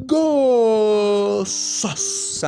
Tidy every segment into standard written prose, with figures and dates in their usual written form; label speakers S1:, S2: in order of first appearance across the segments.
S1: Gozosa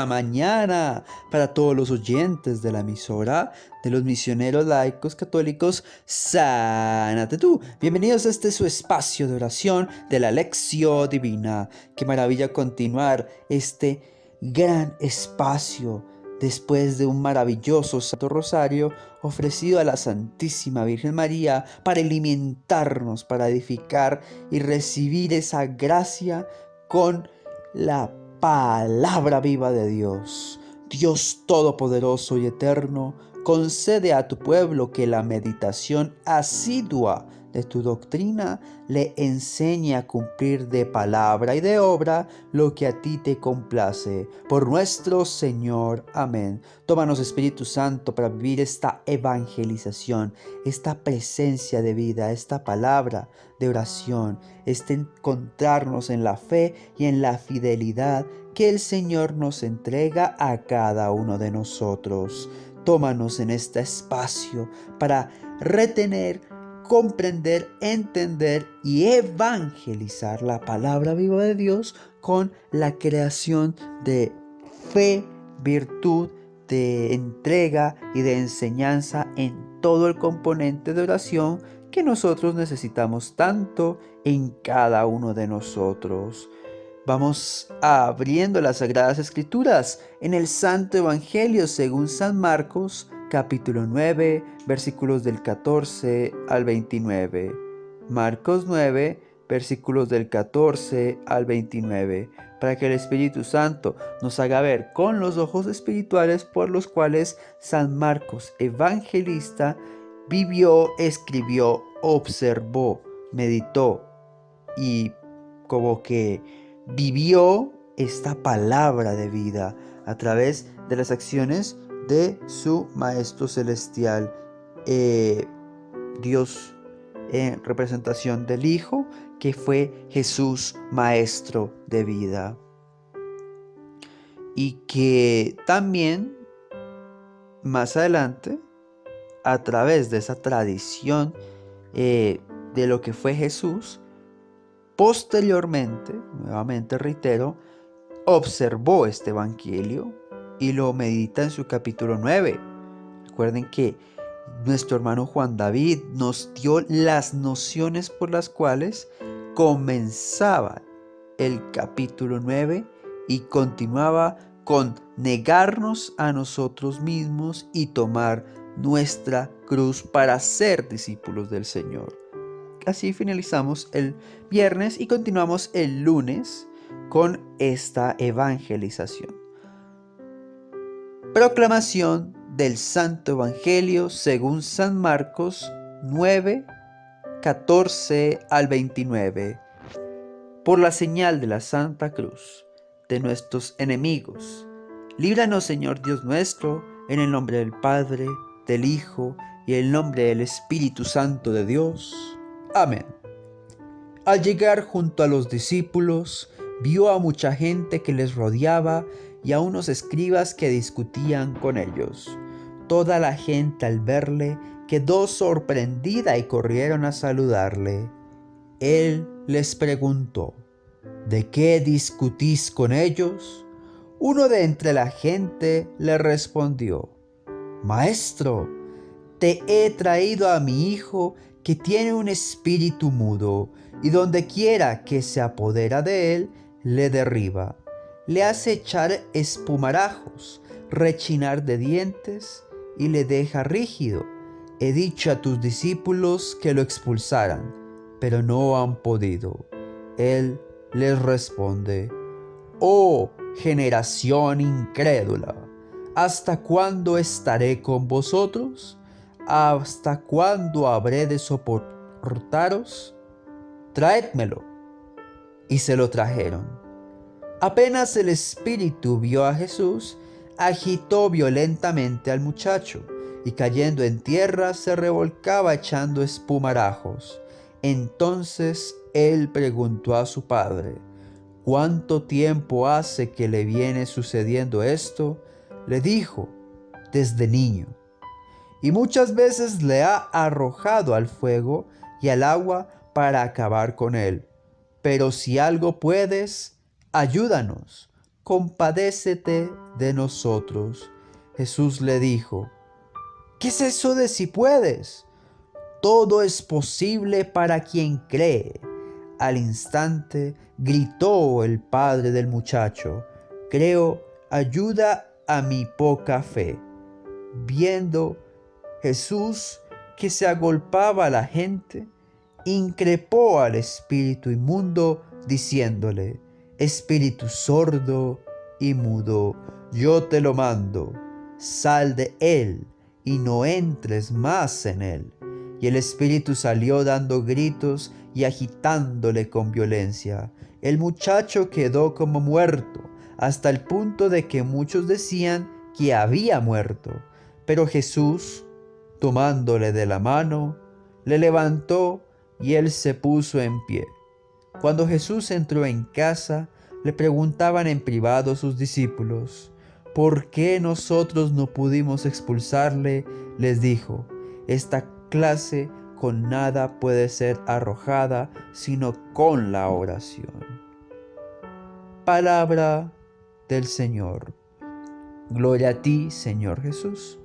S1: mañana para todos los oyentes de la emisora de los misioneros laicos católicos Sánate Tú. Bienvenidos a este su espacio de oración de la Lección Divina. Qué maravilla continuar este gran espacio después de un maravilloso Santo Rosario ofrecido a la Santísima Virgen María para alimentarnos, para edificar y recibir esa gracia con la palabra viva de Dios. Dios Todopoderoso y Eterno, concede a tu pueblo que la meditación asidua de tu doctrina le enseñe a cumplir de palabra y de obra lo que a ti te complace. Por nuestro Señor. Amén. Tómanos, Espíritu Santo, para vivir esta evangelización, esta presencia de vida, esta palabra de oración, este encontrarnos en la fe y en la fidelidad que el Señor nos entrega a cada uno de nosotros. Tómanos en este espacio para retener, comprender, entender y evangelizar la palabra viva de Dios con la creación de fe, virtud, de entrega y de enseñanza en todo el componente de oración que nosotros necesitamos tanto en cada uno de nosotros. Vamos abriendo las Sagradas Escrituras en el Santo Evangelio según San Marcos, capítulo 9, versículos del 14 al 29. Marcos 9, versículos del 14 al 29, para que el Espíritu Santo nos haga ver con los ojos espirituales por los cuales San Marcos, evangelista, vivió, escribió, observó, meditó y como que vivió esta palabra de vida a través de las acciones de su Maestro Celestial, Dios en representación del Hijo, que fue Jesús, Maestro de vida. Y que también más adelante, a través de esa tradición de lo que fue Jesús, posteriormente, nuevamente reitero, observó este evangelio y lo medita en su capítulo 9. Recuerden que nuestro hermano Juan David nos dio las nociones por las cuales comenzaba el capítulo 9 y continuaba con negarnos a nosotros mismos y tomar nuestra cruz para ser discípulos del Señor. Así finalizamos el viernes y continuamos el lunes con esta evangelización. Proclamación del Santo Evangelio según San Marcos 9, 14 al 29. Por la señal de la Santa Cruz de nuestros enemigos, líbranos, Señor Dios nuestro, en el nombre del Padre, del Hijo y en el nombre del Espíritu Santo de Dios. Amén. Al llegar junto a los discípulos, vio a mucha gente que les rodeaba y a unos escribas que discutían con ellos. Toda la gente al verle quedó sorprendida y corrieron a saludarle. Él les preguntó: ¿de qué discutís con ellos? Uno de entre la gente le respondió: Maestro, te he traído a mi hijo que tiene un espíritu mudo, y donde quiera que se apodera de él, le derriba. Le hace echar espumarajos, rechinar de dientes, y le deja rígido. He dicho a tus discípulos que lo expulsaran, pero no han podido. Él les responde: Oh generación incrédula, ¿hasta cuándo estaré con vosotros? ¿Hasta cuándo habré de soportaros? Traédmelo. Y se lo trajeron. Apenas el espíritu vio a Jesús, agitó violentamente al muchacho, y cayendo en tierra se revolcaba echando espumarajos. Entonces él preguntó a su padre: ¿cuánto tiempo hace que le viene sucediendo esto? Le dijo: desde niño. Y muchas veces le ha arrojado al fuego y al agua para acabar con él. Pero si algo puedes, ayúdanos, compadécete de nosotros. Jesús le dijo, ¿qué es eso de si puedes? Todo es posible para quien cree. Al instante gritó el padre del muchacho, creo, ayuda a mi poca fe. Viendo Jesús que se agolpaba a la gente, increpó al espíritu inmundo, diciéndole, espíritu sordo y mudo, yo te lo mando, sal de él y no entres más en él. Y el espíritu salió dando gritos y agitándole con violencia. El muchacho quedó como muerto, hasta el punto de que muchos decían que había muerto. Pero Jesús, tomándole de la mano, le levantó y él se puso en pie. Cuando Jesús entró en casa, le preguntaban en privado sus discípulos, ¿por qué nosotros no pudimos expulsarle? Les dijo, esta clase con nada puede ser arrojada sino con la oración. Palabra del Señor. Gloria a ti, Señor Jesús.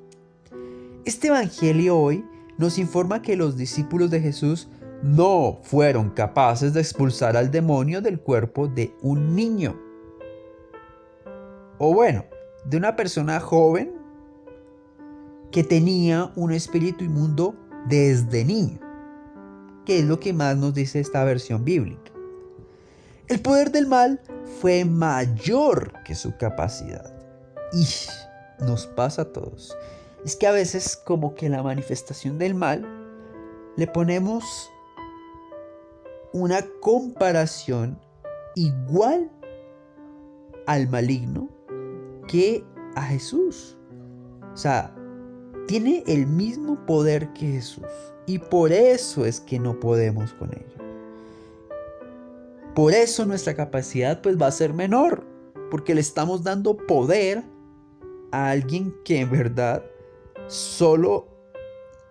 S1: Este evangelio hoy nos informa que los discípulos de Jesús no fueron capaces de expulsar al demonio del cuerpo de un niño. O bueno, de una persona joven que tenía un espíritu inmundo desde niño, que es lo que más nos dice esta versión bíblica. El poder del mal fue mayor que su capacidad. Y nos pasa a todos. Es que a veces como que la manifestación del mal le ponemos una comparación igual al maligno que a Jesús. O sea, tiene el mismo poder que Jesús. Y por eso es que no podemos con ello. Por eso nuestra capacidad pues va a ser menor. Porque le estamos dando poder a alguien que en verdad solo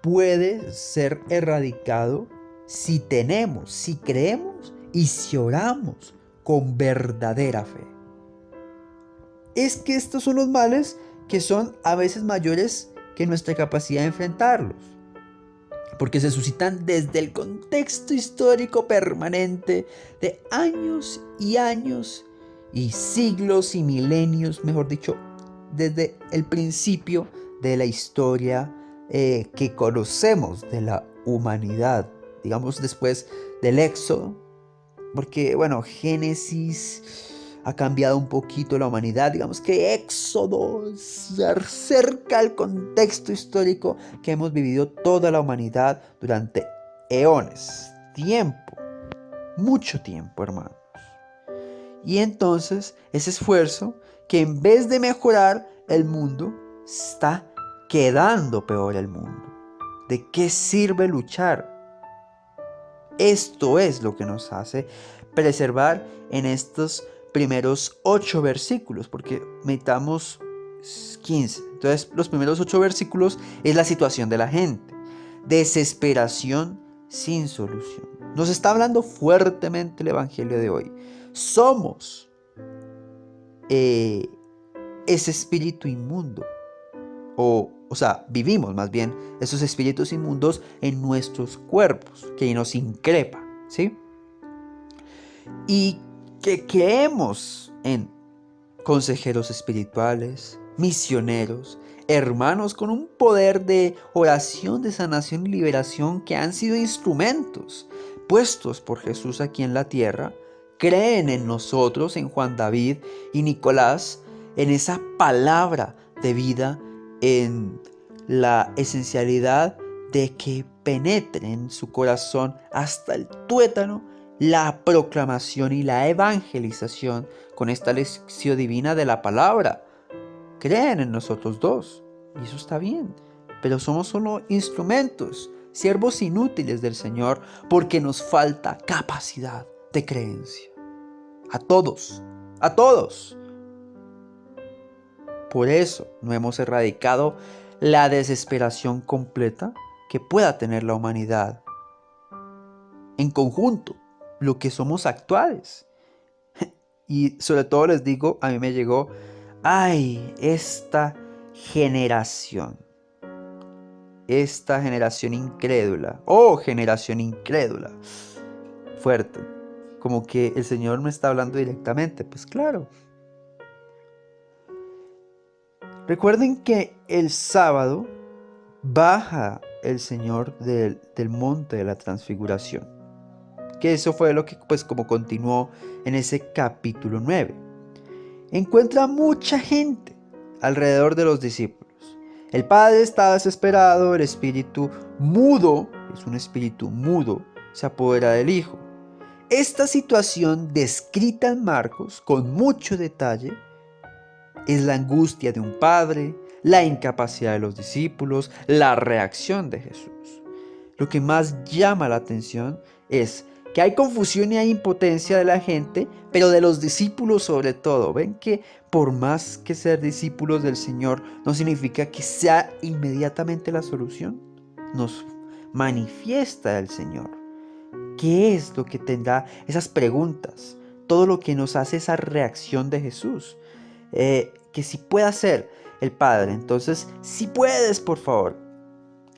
S1: puede ser erradicado si tenemos, si creemos y si oramos con verdadera fe. Es que estos son los males que son a veces mayores que nuestra capacidad de enfrentarlos, porque se suscitan desde el contexto histórico permanente de años y años y siglos y milenios, mejor dicho, desde el principio de la historia que conocemos de la humanidad, digamos después del Éxodo, porque bueno, Génesis ha cambiado un poquito la humanidad, digamos que Éxodo se acerca al contexto histórico que hemos vivido toda la humanidad durante eones, tiempo, mucho tiempo, hermanos. Y entonces ese esfuerzo que en vez de mejorar el mundo, está quedando peor el mundo. ¿De qué sirve luchar? Esto es lo que nos hace preservar en estos primeros 8 versículos, porque meditamos 15. Entonces, los primeros 8 versículos es la situación de la gente. Desesperación sin solución. Nos está hablando fuertemente el evangelio de hoy. Somos ese espíritu inmundo. O sea, vivimos más bien esos espíritus inmundos en nuestros cuerpos, que nos increpa, ¿sí? Y que creemos en consejeros espirituales, misioneros, hermanos con un poder de oración, de sanación y liberación que han sido instrumentos puestos por Jesús aquí en la tierra, creen en nosotros, en Juan David y Nicolás, en esa palabra de vida, en la esencialidad de que penetre en su corazón hasta el tuétano la proclamación y la evangelización con esta lección divina de la palabra. Creen en nosotros dos, y eso está bien, pero somos solo instrumentos, siervos inútiles del Señor, porque nos falta capacidad de creencia. A todos, a todos. Por eso no hemos erradicado la desesperación completa que pueda tener la humanidad en conjunto, lo que somos actuales. Y sobre todo les digo, a mí me llegó, ay, esta generación incrédula, oh generación incrédula, fuerte, como que el Señor me está hablando directamente, pues claro. Recuerden que el sábado baja el Señor del monte de la transfiguración, que eso fue lo que pues como continuó en ese capítulo 9. Encuentra mucha gente alrededor de los discípulos. El Padre está desesperado, el espíritu mudo, es un espíritu mudo, se apodera del Hijo. Esta situación descrita en Marcos con mucho detalle es la angustia de un padre, la incapacidad de los discípulos, la reacción de Jesús. Lo que más llama la atención es que hay confusión y hay impotencia de la gente, pero de los discípulos sobre todo. Ven que por más que ser discípulos del Señor no significa que sea inmediatamente la solución. Nos manifiesta el Señor. ¿Qué es lo que tendrá esas preguntas? Todo lo que nos hace esa reacción de Jesús. Que si puede hacer el Padre. Entonces, si puedes, por favor.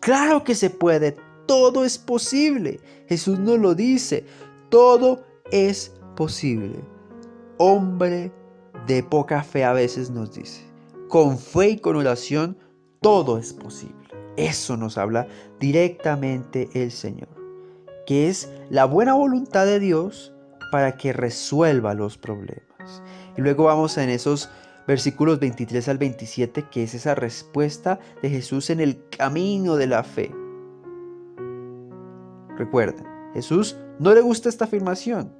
S1: Claro que se puede. Todo es posible. Jesús nos lo dice. Todo es posible. Hombre de poca fe a veces nos dice. Con fe y con oración, todo es posible. Eso nos habla directamente el Señor, que es la buena voluntad de Dios para que resuelva los problemas. Y luego vamos en esos versículos 23 al 27, que es esa respuesta de Jesús en el camino de la fe. Recuerden, Jesús no le gusta esta afirmación.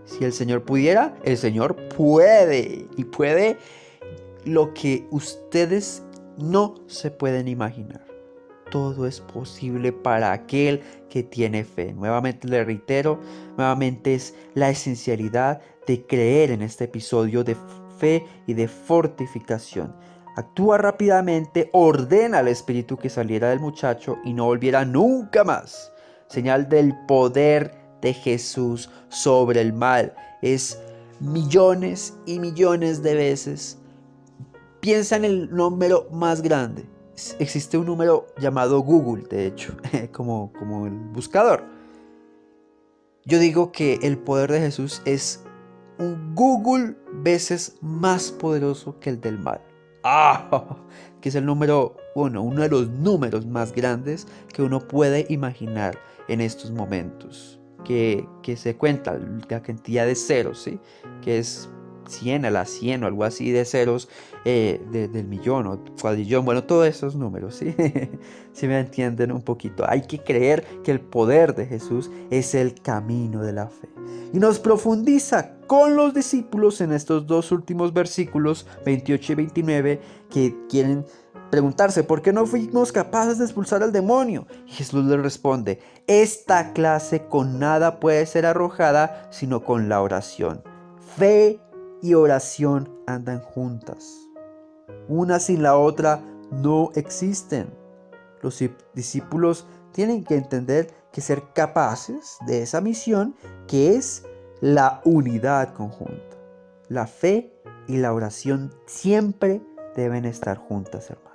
S1: Si el Señor pudiera, el Señor puede. Y puede lo que ustedes no se pueden imaginar. Todo es posible para aquel que tiene fe. Nuevamente le reitero, nuevamente es la esencialidad de creer en este episodio de fe y de fortificación. Actúa rápidamente, ordena al espíritu que saliera del muchacho y no volviera nunca más. Señal del poder de Jesús sobre el mal. Es millones y millones de veces. Piensa en el número más grande. Existe un número llamado Google, de hecho, como el buscador. Yo digo que el poder de Jesús es un Google veces más poderoso que el del mal. Que es el número uno de los números más grandes que uno puede imaginar en estos momentos. Que se cuenta la cantidad de ceros, ¿sí? Que es 100 a la 100 o algo así de ceros del millón o cuadrillón, bueno, todos esos números, ¿sí? Si me entienden un poquito. Hay que creer que el poder de Jesús es el camino de la fe. Y nos profundiza con los discípulos en estos dos últimos versículos, 28 y 29, que quieren preguntarse, ¿por qué no fuimos capaces de expulsar al demonio? Y Jesús les responde, esta clase con nada puede ser arrojada, sino con la oración. Fe y oración andan juntas. Una sin la otra no existen. Los discípulos tienen que entender que ser capaces de esa misión, que es la unidad conjunta. La fe y la oración siempre deben estar juntas, hermanos.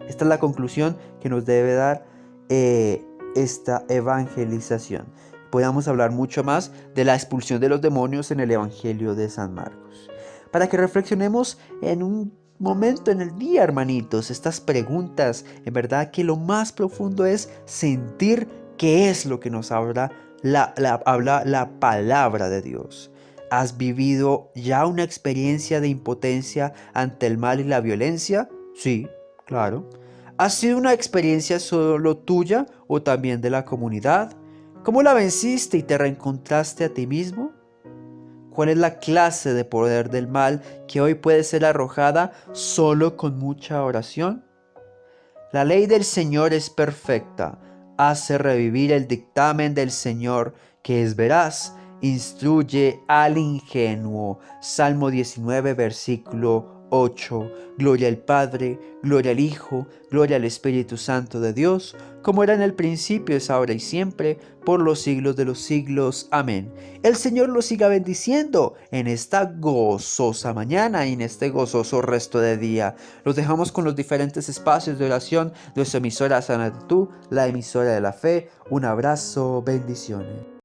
S1: Esta es la conclusión que nos debe dar esta evangelización. Podemos hablar mucho más de la expulsión de los demonios en el Evangelio de San Marcos. Para que reflexionemos en un momento en el día, hermanitos, estas preguntas, en verdad que lo más profundo es sentir qué es lo que nos habla la palabra de Dios. ¿Has vivido ya una experiencia de impotencia ante el mal y la violencia? Sí, claro. ¿Ha sido una experiencia solo tuya o también de la comunidad? ¿Cómo la venciste y te reencontraste a ti mismo? ¿Cuál es la clase de poder del mal que hoy puede ser arrojada solo con mucha oración? La ley del Señor es perfecta, hace revivir el dictamen del Señor, que es veraz, instruye al ingenuo. Salmo 19, versículo 8. Gloria al Padre, gloria al Hijo, gloria al Espíritu Santo de Dios, como era en el principio, es ahora y siempre, por los siglos de los siglos. Amén. El Señor los siga bendiciendo en esta gozosa mañana y en este gozoso resto de día. Los dejamos con los diferentes espacios de oración de nuestra emisora Sánate Tú, la emisora de la fe. Un abrazo, bendiciones.